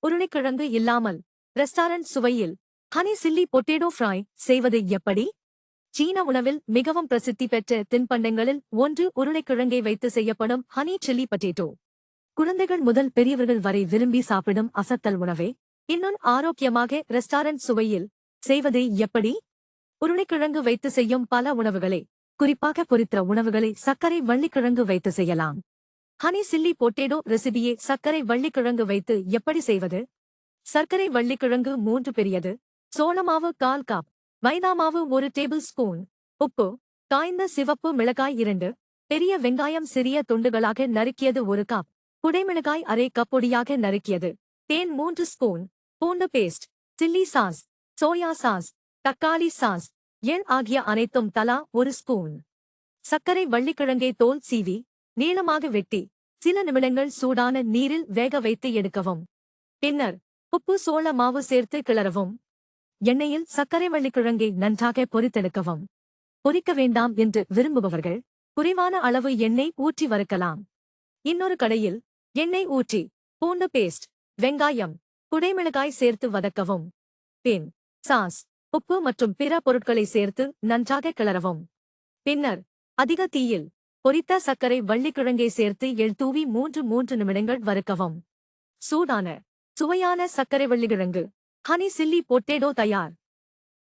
உருளைக்கிழங்கு இல்லாமல் ரெஸ்டாரண்ட் சுவையில் ஹனி சில்லி பொட்டேட்டோ ஃப்ரை செய்வது எப்படி? சீன உணவில் மிகவும் பிரசித்தி பெற்ற தின்பண்டங்களில் ஒன்று உருளைக்கிழங்கை வைத்து செய்யப்படும் ஹனி சில்லி பொட்டேட்டோ. குழந்தைகள் முதல் பெரியவர்கள் வரை விரும்பி சாப்பிடும் அசத்தல் உணவே. இன்னும் ஆரோக்கியமாக ரெஸ்டாரண்ட் சுவையில் செய்வது எப்படி? உருளைக்கிழங்கு வைத்து செய்யும் பல உணவுகளை, குறிப்பாக பொரித்த உணவுகளை சர்க்கரை வள்ளிக்கிழங்கு வைத்து செய்யலாம். ஹனி சில்லி பொட்டேட்டோ ரெசிபியை சர்க்கரை வள்ளிக்கிழங்கு வைத்து எப்படி செய்வது? சர்க்கரை வள்ளிக்கிழங்கு 3 பெரியது, சோளமாவு 1/4 கப், மைதா மாவு 1 டேபிள் ஸ்பூன், உப்பு, காய்ந்த சிவப்பு மிளகாய் 2, பெரிய வெங்காயம் சிறிய துண்டுகளாக நறுக்கியது 1 கப், குடைமிளகாய் அரை கப் பொடியாக நறுக்கியது, தேன் 3 ஸ்பூன், பூண்டு paste, chilli sauce, soya sauce, தக்காளி சாஸ், எள் ஆகிய அனைத்தும் தலா 1 ஸ்பூன். சர்க்கரை வள்ளிக்கிழங்கை தோல் சீவி நீளமாக வெட்டி சில நிமிடங்கள் சூடான நீரில் வேக வைத்து எடுக்கவும். பின்னர் உப்பு சோள மாவு சேர்த்து கிளறவும். எண்ணெயில் சர்க்கரை வள்ளிக்கிழங்கை நன்றாக பொரித்தெடுக்கவும். பொரிக்க வேண்டாம் என்று விரும்புபவர்கள் குறைவான அளவு எண்ணெய் ஊற்றி வறுக்கலாம். இன்னொரு கடையில் எண்ணெய் ஊற்றி பூண்டு பேஸ்ட், வெங்காயம், குடைமிளகாய் சேர்த்து வதக்கவும். பின் சாஸ், உப்பு மற்றும் பிற பொருட்களை சேர்த்து நன்றாக கிளறவும். பின்னர் அதிக தீயில் பொரித்த சர்க்கரை வள்ளிக்கிழங்கை சேர்த்து எள் தூவி 3 நிமிடங்கள் வறுக்கவும். சூடான சுவையான சர்க்கரை வள்ளிக்கிழங்கு ஹனி சில்லி பொட்டேட்டோ தயார்.